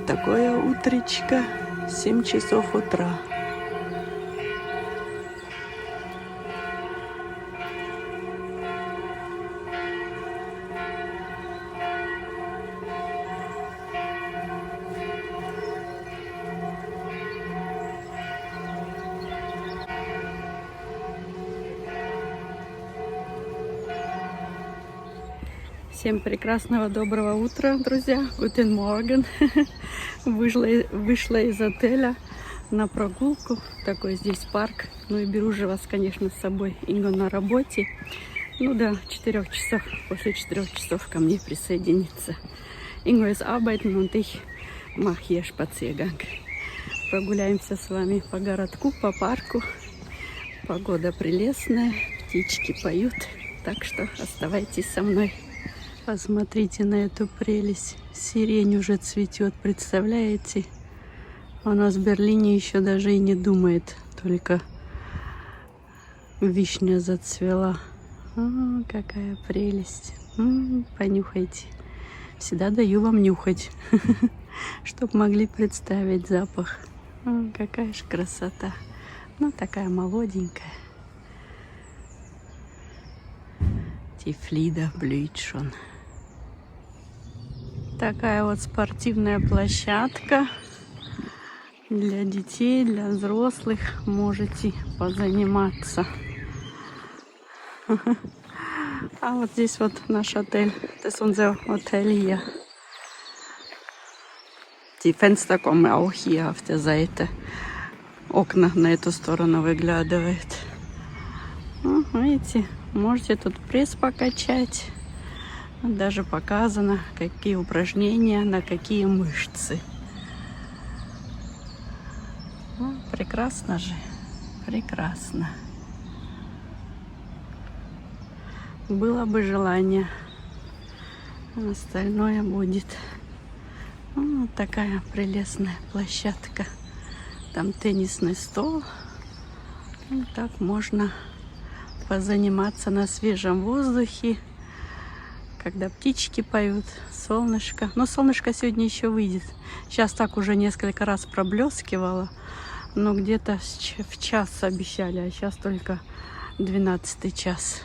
такое утречко, 7 часов утра. Всем прекрасного доброго утра, друзья. Guten Morgen. Вышла из отеля на прогулку. Такой здесь парк. Ну и беру же вас, конечно, с собой. Инга на работе. Ну да, 4 часов. После 4 часов ко мне присоединится. Инга ist arbeiten und ich mache hier Spaziergang. Прогуляемся с вами по городку, по парку. Погода прелестная, птички поют. Так что оставайтесь со мной. Посмотрите на эту прелесть. Сирень уже цветет, представляете? У нас в Берлине еще даже и не думает. Только вишня зацвела. О, какая прелесть. Понюхайте. Всегда даю вам нюхать, чтобы могли представить запах. О, какая же красота. Ну, такая молоденькая. Die Flieder blüht schon. Такая вот спортивная площадка для детей, для взрослых. Можете позаниматься. А вот здесь вот наш отель. Das ist unser Hotel hier. Die Fenster kommen auch hier auf der Seite. Окна на эту сторону выглядывают. Видите, можете тут пресс покачать. Даже показано, какие упражнения, на какие мышцы. Прекрасно же. Прекрасно. Было бы желание. Остальное будет. Вот такая прелестная площадка. Там теннисный стол. И так можно позаниматься на свежем воздухе. Когда птички поют, солнышко. Но солнышко сегодня еще выйдет. Сейчас так уже несколько раз проблескивало. Но где-то в час обещали. А сейчас только 12 час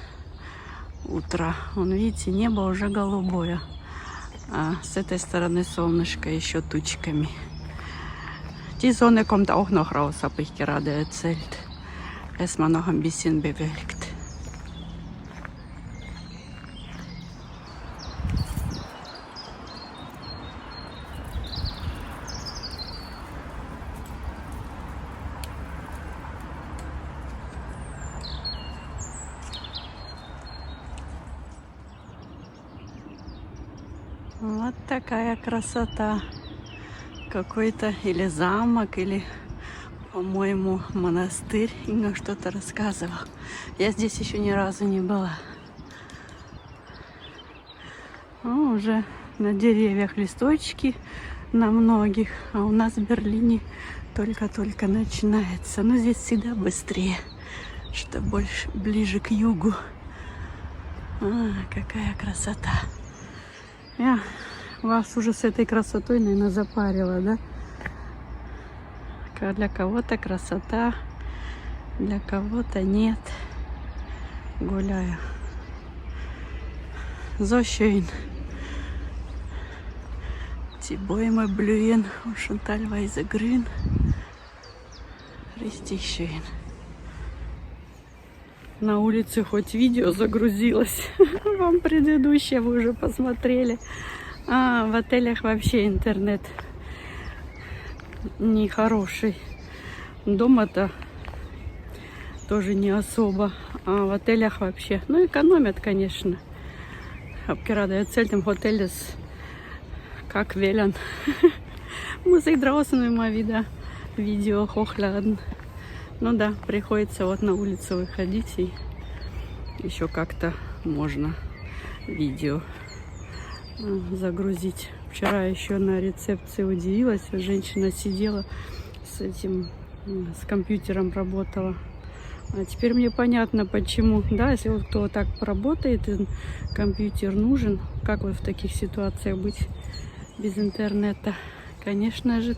утра. Вон, видите, небо уже голубое. А с этой стороны солнышко еще тучками. Die Sonne kommt auch noch raus, habe ich gerade erzählt. Erstmal noch ein bisschen bewölkt. Вот такая красота. Какой-то или замок, или, по-моему, монастырь. Инга что-то рассказывал. Я здесь еще ни разу не была. Уже на деревьях листочки на многих. А у нас в Берлине только-только начинается. Но здесь всегда быстрее, что больше ближе к югу. Какая красота. Я вас уже с этой красотой, наверное, запарила, да? Для кого-то красота, для кого-то нет. Гуляю. So schön. Die Bäume blühen schon teilweise grün. Richtig schön. На улице хоть видео загрузилось. Вам предыдущее вы уже посмотрели. В отелях вообще интернет нехороший. Дома-то тоже не особо. А в отелях вообще. Ну, экономят, конечно. Hab gerade erzählt, im Hotel ist Kack-WLAN. Muss ich draußen immer wieder Video hochladen. Ну да, приходится вот на улицу выходить, и еще как-то можно видео загрузить. Вчера еще на рецепции удивилась, женщина сидела с компьютером работала. А теперь мне понятно, почему. Да, если вот кто так работает, и компьютер нужен, как вот в таких ситуациях быть без интернета? Конечно же,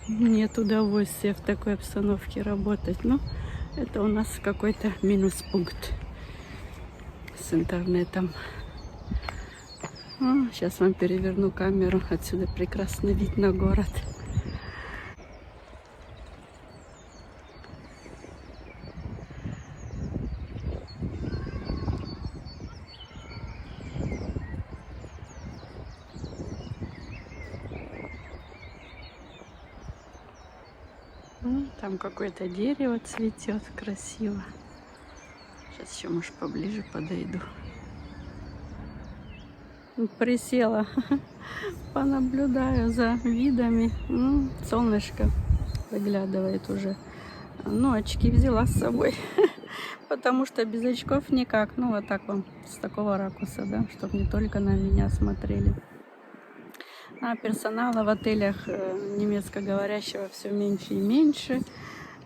нет удовольствия в такой обстановке работать. Но это у нас какой-то минус-пункт с интернетом. Сейчас вам переверну камеру. Отсюда прекрасный вид на город. Там какое-то дерево цветет красиво. Сейчас еще, может, поближе подойду. Присела, понаблюдаю за видами. Солнышко выглядывает уже. Ну, очки взяла с собой, потому что без очков никак. Ну, вот так вам, с такого ракурса, да, чтобы не только на меня смотрели. А персонала в отелях немецкоговорящего все меньше и меньше.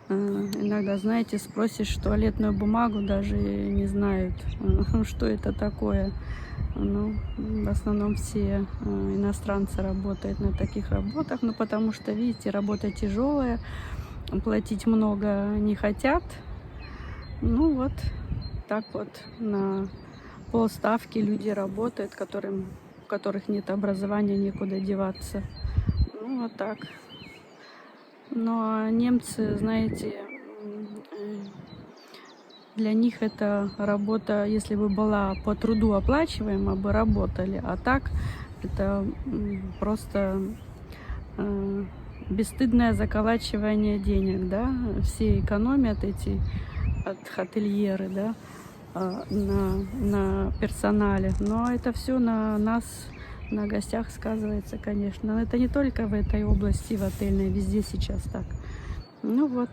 Иногда, знаете, спросишь туалетную бумагу, даже не знают, что это такое. Ну, в основном все иностранцы работают на таких работах, ну, потому что, видите, работа тяжелая, платить много не хотят. Ну, вот так вот на полставки люди работают, у которых нет образования, некуда деваться. Ну, вот так. Но немцы, знаете, для них эта работа, если бы была по труду оплачиваема, бы работали. А так это просто бесстыдное заколачивание денег, да. Все экономят эти ательеры, да, на персонале. Но это все на нас, на гостях сказывается, конечно. Но это не только в этой области, в отельной, везде сейчас так. Ну вот,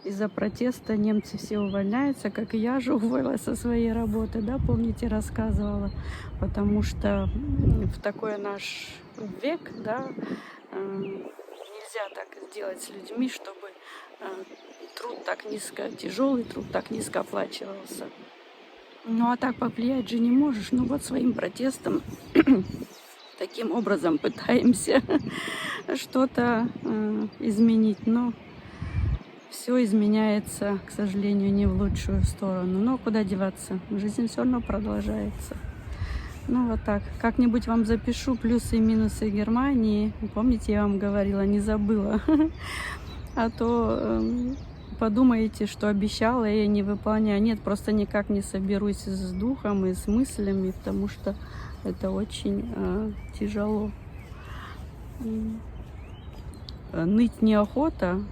из-за протеста немцы все увольняются, как и я же уволилась со своей работы, да, помните, рассказывала. Потому что в такой наш век, да, нельзя так сделать с людьми, чтобы труд так низко, тяжелый труд так низко оплачивался. Ну а так повлиять же не можешь. Ну вот своим протестом таким образом пытаемся что-то изменить. Но все изменяется, к сожалению, не в лучшую сторону. Но куда деваться? Жизнь все равно продолжается. Ну вот так. Как-нибудь вам запишу плюсы и минусы Германии. Помните, я вам говорила, не забыла. А то подумаете, что обещала и не выполняю. Нет, просто никак не соберусь с духом и с мыслями, потому что это очень тяжело. Ныть неохота,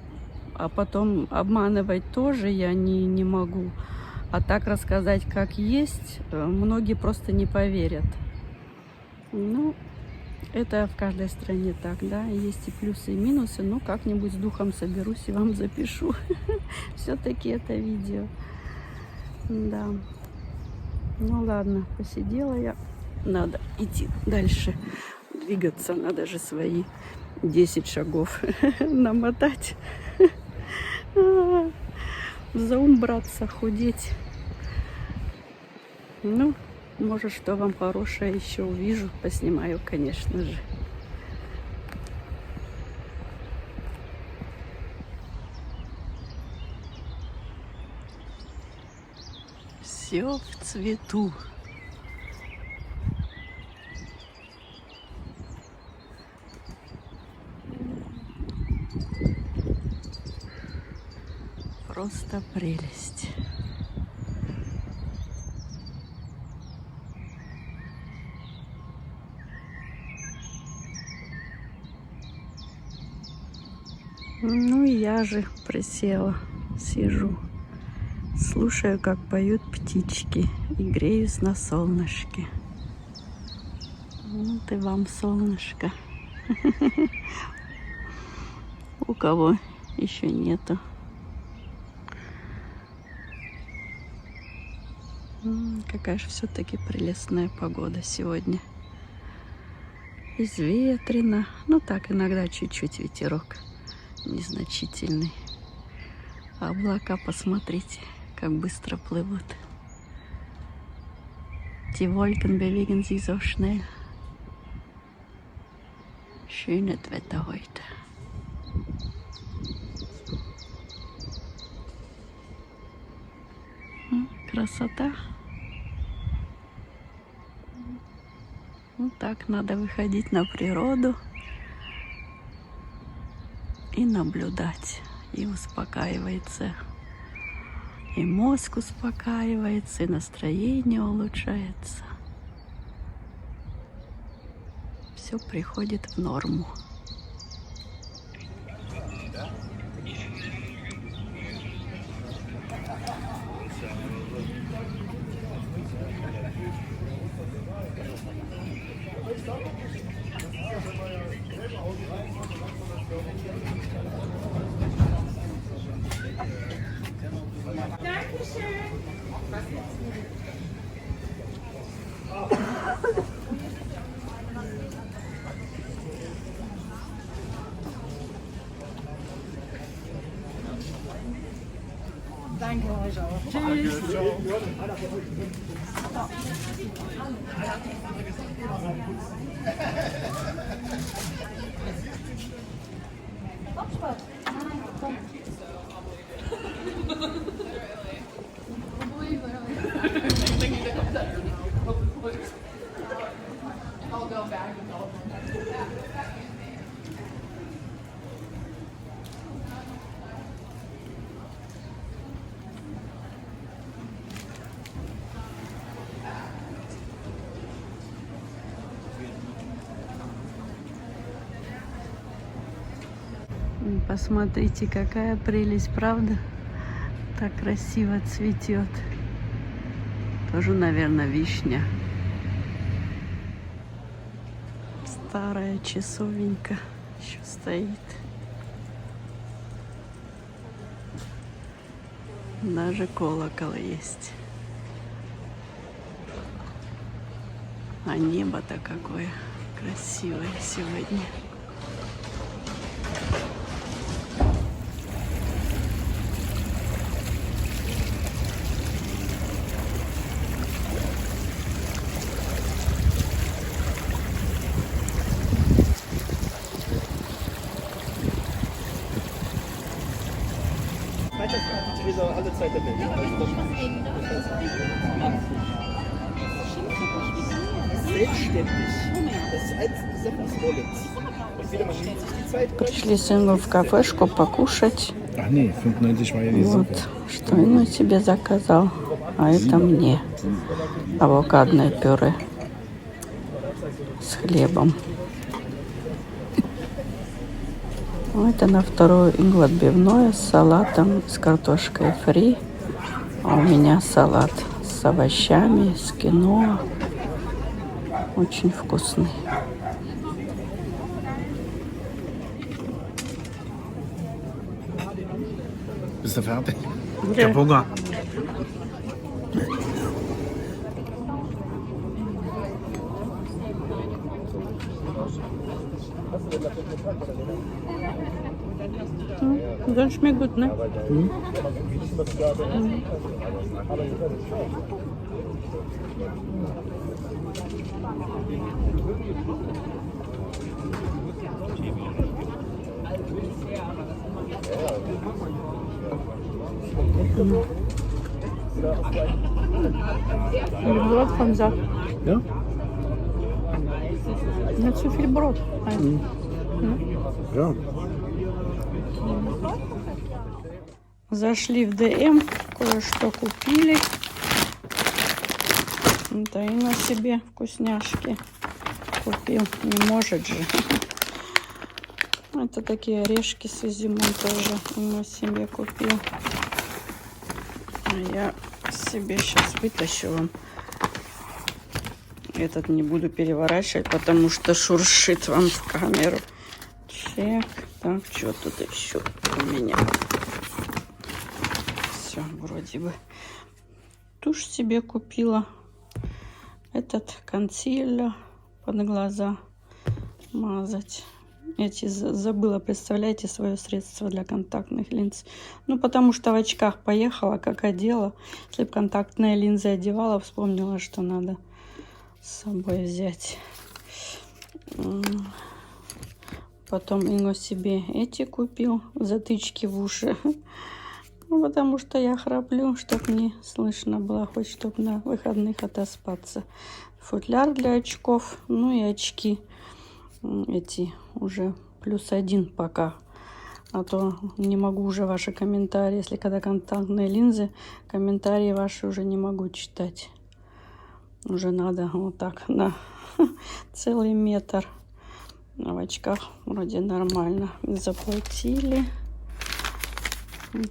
а потом обманывать тоже я не могу. А так рассказать, как есть, многие просто не поверят. Ну, это в каждой стране так, да, есть и плюсы, и минусы, но как-нибудь с духом соберусь и вам запишу все-таки это видео. Да. Ну ладно, посидела я. Надо идти дальше, двигаться, надо же свои 10 шагов намотать. За ум браться, худеть. Ну, может, что вам хорошее еще увижу, поснимаю, конечно же. Все в цвету. Просто прелесть. Ну и я же присела, сижу, слушаю, как поют птички и греюсь на солнышке. Вот и вам солнышко. У кого еще нету. Какая же все-таки прелестная погода сегодня. Безветренно. Ну так, иногда чуть-чуть ветерок незначительный. А облака, посмотрите, как быстро плывут. Die Wolken bewegen sich so schnell. Schönes Wetter heute. Красота. Вот так надо выходить на природу и наблюдать. И успокаивается. И мозг успокаивается, и настроение улучшается. Все приходит в норму. Danke euch auch. Tschüss. Посмотрите, какая прелесть, правда? Так красиво цветет. Тоже, наверное, вишня. Старая часовенька еще стоит. Даже колокол есть. А небо-то какое красивое сегодня. Alle Zeit der Welt. Selbstständig. Das ist eine Sache des Wollens. Und wieder man nimmt sich die Zeit. Пришли с сыном в кафешку покушать. Ach nee, 95 war ja die Вот, Suppe. что он себе заказал, а это мне. Авокадное пюре с хлебом. Это на вторую иглу отбивное с салатом, с картошкой фри. А у меня салат с овощами, с киноа. Очень вкусный. Bist du fertig? Ich hab Hunger. Das schmeckt gut, ne? Брод vom Sack. Ja? Nicht zu viel Brot. Ja. Зашли в ДМ, кое-что купили. Да и на себе вкусняшки купил. Не может же. Это такие орешки с изюмом тоже на себе купил. А я себе сейчас вытащу вам. Этот не буду переворачивать, потому что шуршит вам в камеру. Чек. Так, что тут еще у меня? Все, вроде бы. Тушь себе купила. Этот консилер под глаза мазать. Эти забыла, представляете, свое средство для контактных линз. Ну, потому что в очках поехала, как одела. Если бы контактные линзы одевала, вспомнила, что надо с собой взять. Потом Инго себе эти купил, затычки в уши. Ну, потому что я храплю, чтобы не слышно было, хоть чтобы на выходных отоспаться. Футляр для очков, ну и очки эти уже +1 пока. А то не могу уже ваши комментарии, если когда контактные линзы, комментарии ваши уже не могу читать. Уже надо вот так на целый метр. А в очках вроде нормально. Заплатили.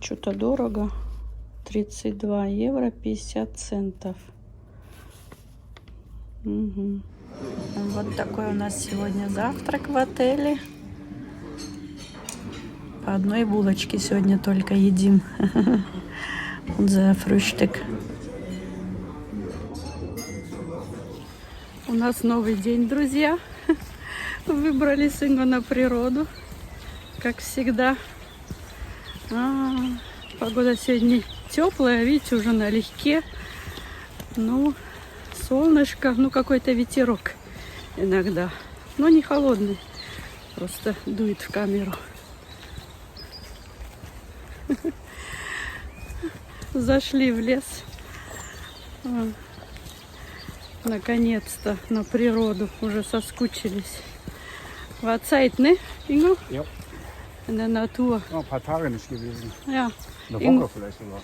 Что-то дорого. 32 евро 50 центов. Угу. Вот такой у нас сегодня завтрак в отеле. По одной булочке сегодня только едим. Unser Frühstück. У нас новый день, друзья. Выбрали с Инго на природу, как всегда. Погода сегодня теплая, видите, уже налегке. Ну, солнышко, ну какой-то ветерок иногда. Но не холодный, просто дует в камеру. Зашли в лес. Наконец-то на природу. Уже соскучились. War Zeit, ne, Ingo? Ja. In der Natur. Ja, ein paar Tage nicht gewesen. Ja. Eine Woche vielleicht sogar.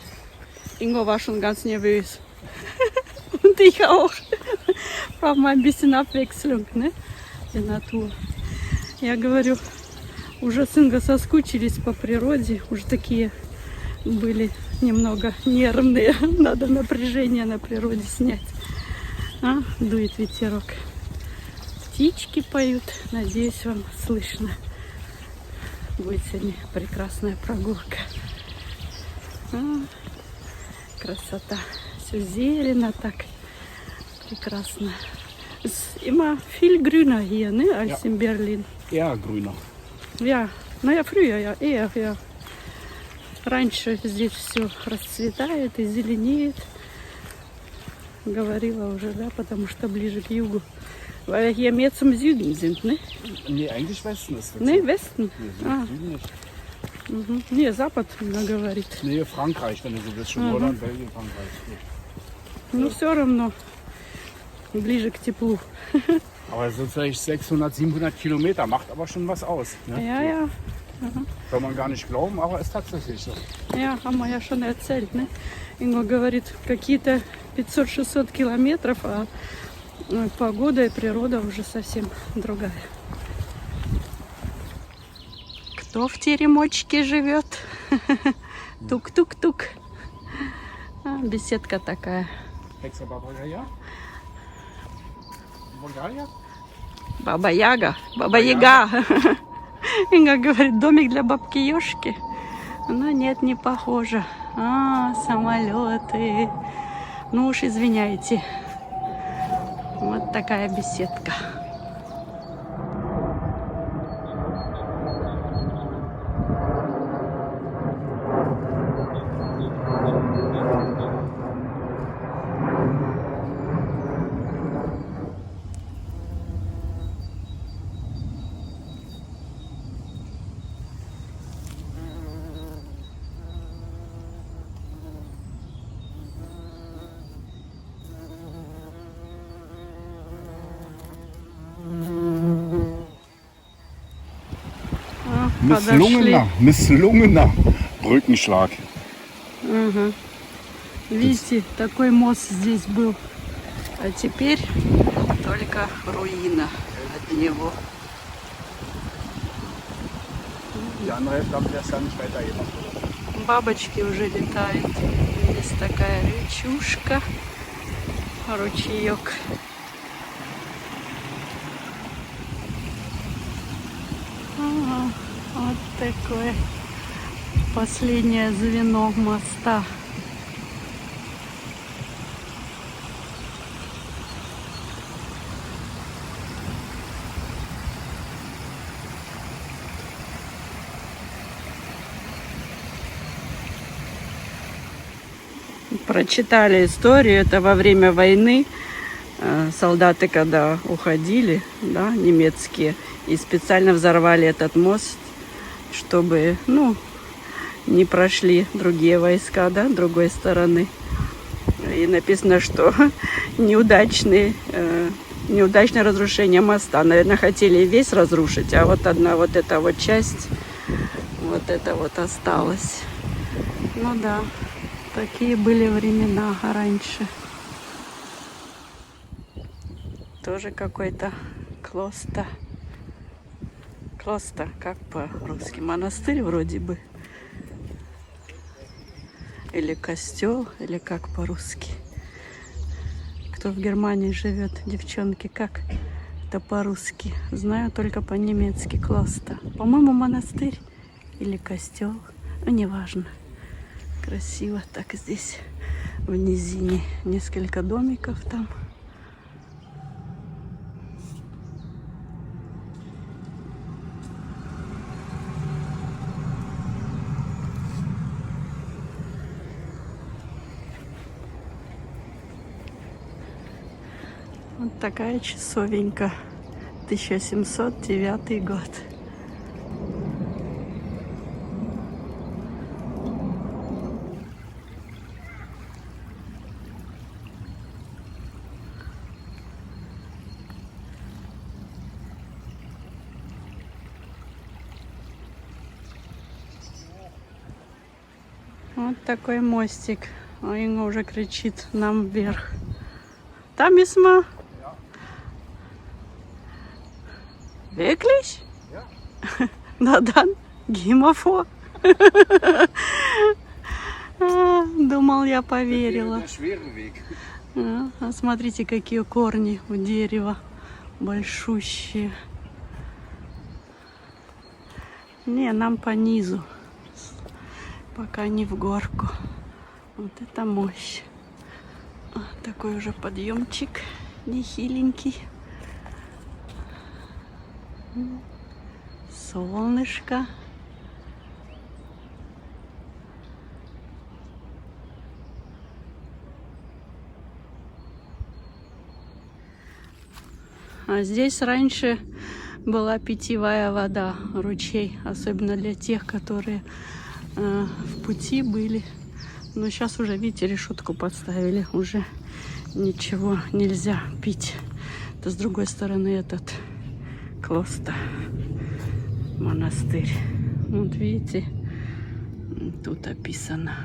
Ingo war schon ganz nervös. Und ich auch. Braucht mal ein bisschen Abwechslung, ne? Die Natur. Я говорю, уже с Инго соскучились по природе. Уже такие были немного нервные. Надо напряжение на природе снять. Дует ветерок. Птички поют. Надеюсь, вам слышно. Будет сегодня прекрасная прогулка. Красота. Все зелено так. Прекрасно. Immer viel grüner hier, ne, als in Berlin. Eher grüner. Ja, naja, früher ja, eher, ja. Раньше здесь все расцветает и зеленеет. Говорила уже, да, потому что ближе к югу. Weil wir hier mehr zum Süden sind, ne? Nee, eigentlich Westen ist das. Ne, Westen? Nee, Süden nicht. Угу. Не, Запад, она говорит. Nee, Frankreich, wenn du so willst. Schon Holland, Belgien, Frankreich. Ну, все равно ближе к теплу. Aber es sind vielleicht 600, 700 Kilometer, macht aber schon was aus. Ne? Ja, ja. Kann man gar nicht glauben, aber ist tatsächlich so. Ja, haben wir ja schon erzählt, ne? Инго говорит, какие-то 500-600 километров, а погода и природа уже совсем другая. Кто в теремочке живет? Тук-тук-тук. Беседка такая. Hexe Baba-Yaga? Baba-Yaga? Баба-Яга, Баба-Яга. Инга говорит, домик для бабки Ёшки. Но нет, не похоже. Самолеты. Ну уж извиняйте. Вот такая беседка. Misslungener Brückenschlag. Ага. Видите, такой мост здесь был. А теперь только руина от него. Die andere Hälfte haben wir erst gar nicht weitergemacht. Бабочки уже летают. Есть такая речушка, ручеек. Вот такое последнее звено моста. Прочитали историю, это во время войны солдаты, когда уходили, да, немецкие, и специально взорвали этот мост, чтобы, ну, не прошли другие войска, да, другой стороны. И написано, что неудачное разрушение моста. Наверное, хотели весь разрушить, а вот одна вот эта вот часть, вот это вот осталась. Ну да, такие были времена раньше. Тоже какой-то клостер. Клостер, как по-русски? Монастырь вроде бы. Или костел, или как по-русски. Кто в Германии живет, девчонки, как это по-русски? Знаю только по-немецки. Клостер. По-моему, монастырь или костел. Ну, неважно. Красиво так здесь в низине. Несколько домиков там. Вот такая часовенька. 1709 год. Вот такой мостик. А Инга уже кричит нам вверх. Там Исма. Wirklich? Ja. Na dann, geh mal vor. Думал, я поверила. Der schwere Weg. А смотрите, какие корни у дерева. Большущие. Не, нам по низу. Пока не в горку. Вот это мощь. Такой уже подъемчик нехиленький. Солнышко. А здесь раньше была питьевая вода, ручей, особенно для тех, которые в пути были. Но сейчас уже, видите, решетку подставили, уже ничего нельзя пить. Это с другой стороны этот клостер, монастырь. Вот видите, тут описано.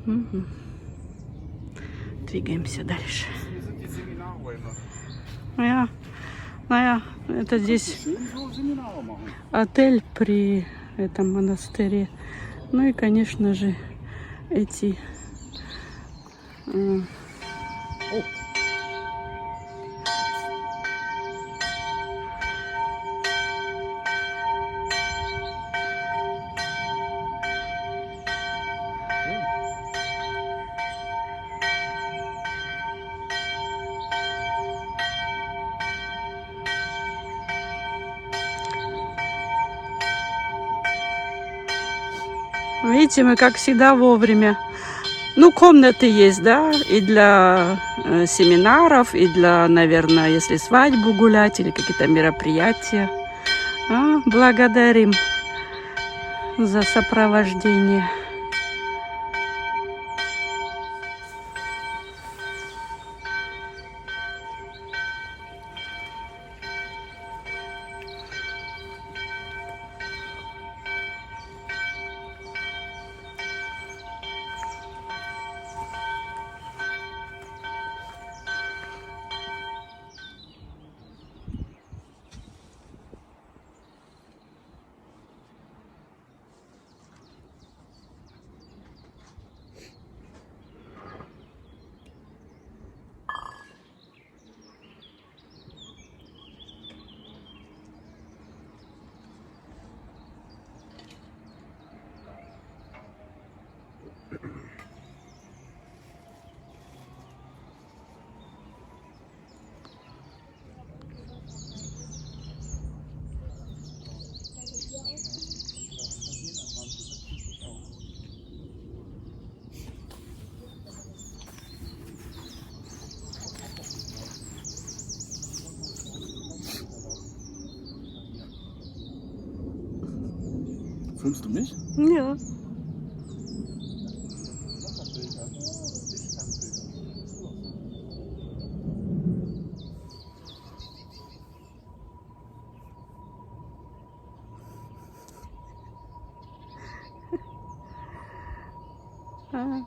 Угу. Двигаемся дальше. Hier sind die Seminarräume. Ja, это здесь Schön so Seminare machen. отель при этом монастыре. Ну и, конечно же, эти видите, мы, как всегда, вовремя. Ну, комнаты есть, да, и для семинаров, и для, наверное, если свадьбу гулять или какие-то мероприятия. Благодарим за сопровождение. Filmst du mich? Ja.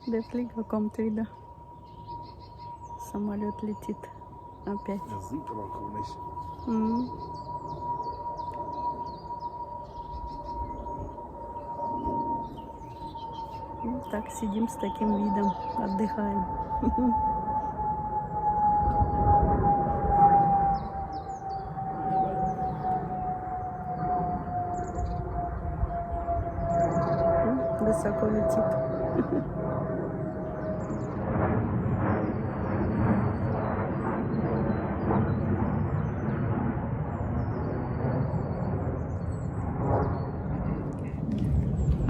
Der Flieger kommt wieder. Самолет летит опять. Das singt aber komisch. М. Ну, так сидим с таким видом, отдыхаем. Высоко летит.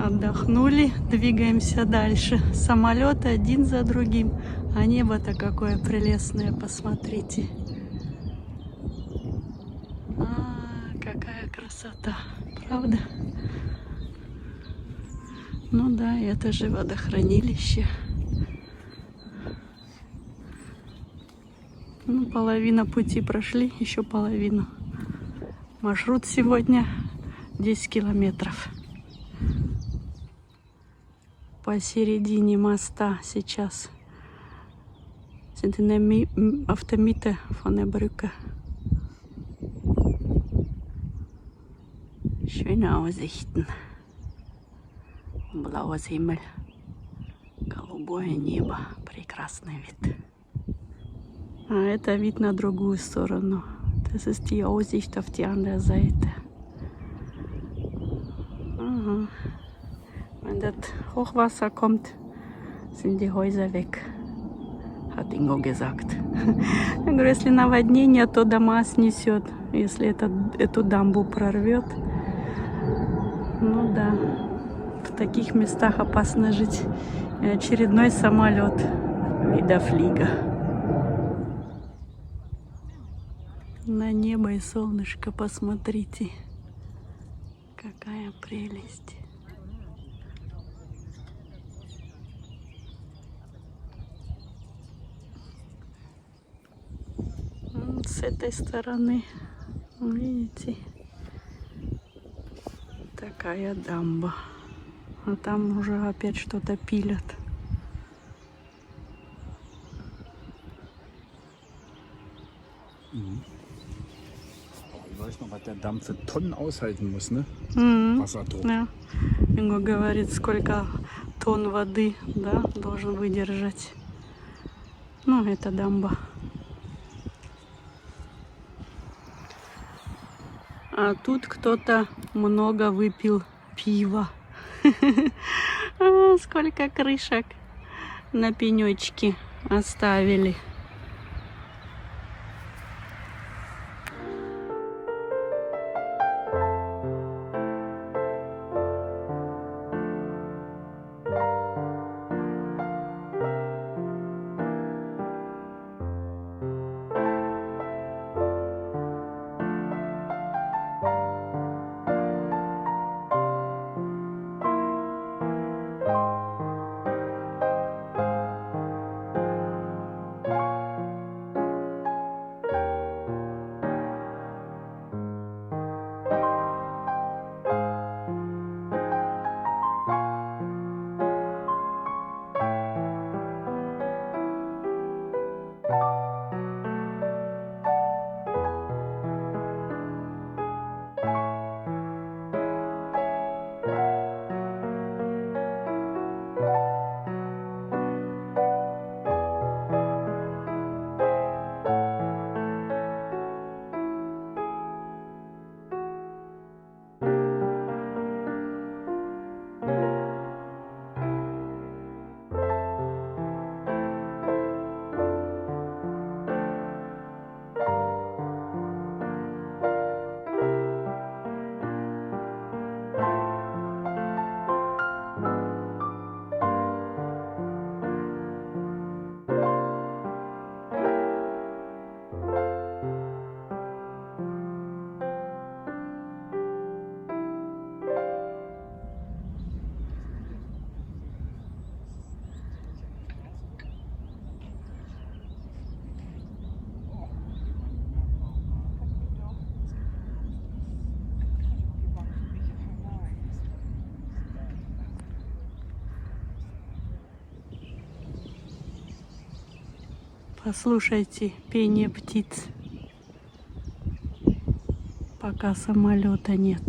Отдохнули, двигаемся дальше. Самолеты один за другим. А небо-то какое прелестное, посмотрите. Какая красота, правда? Ну да, это же водохранилище. Ну, половина пути прошли, еще половину. Маршрут сегодня 10 километров. Посередине моста сейчас sind in der auf der Mitte von der Brücke. Schöne Aussichten. Blauer Himmel, голубое небо, прекрасный вид. А это вид на другую сторону. Das ist die Aussicht auf die andere Seite. Aha. Wenn das Hochwasser kommt, sind die Häuser weg, hat Ingo gesagt. Я говорю, если наводнение, то дома снесет. Если эту дамбу прорвет, ну да, в таких местах опасно жить. И очередной самолет вида флига. На небо и солнышко посмотрите. Какая прелесть. С этой стороны, видите, такая дамба. А там уже опять что-то пилят. Ich weiß noch, was der Damm für Tonnen aushalten muss, ne? Wasserdruck. Да. Инго говорит, сколько тонн воды, да, должен выдержать. Ну, это дамба. А тут кто-то много выпил пива. Сколько крышек на пенечке оставили. Послушайте пение птиц. Пока самолета нет.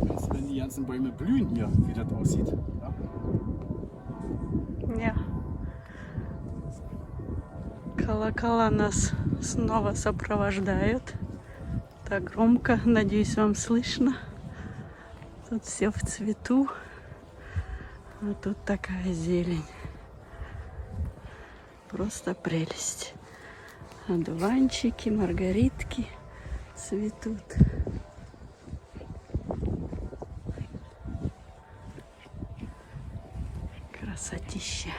Jetzt, wenn die ganzen Bäume blühen hier, wie das aussieht. Ja? Ja. Колокола нас снова сопровождают. Так громко, надеюсь, вам слышно. Тут все в цвету. А тут такая зелень. Просто прелесть. Одуванчики, маргаритки цветут. Красотища.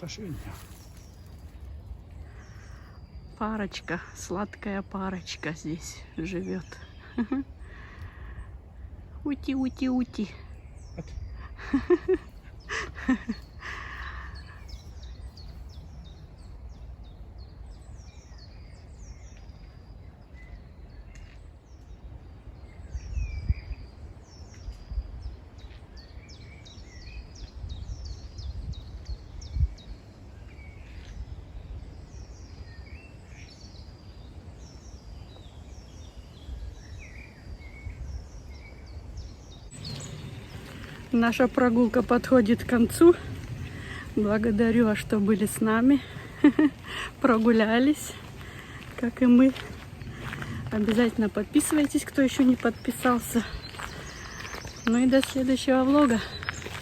Это schön, ja. Парочка, сладкая парочка здесь живет. Ути, ути, ути. Наша прогулка подходит к концу. Благодарю вас, что были с нами. Прогулялись, как и мы. Обязательно подписывайтесь, кто еще не подписался. Ну и до следующего влога.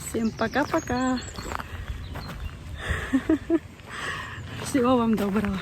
Всем пока-пока. Всего вам доброго.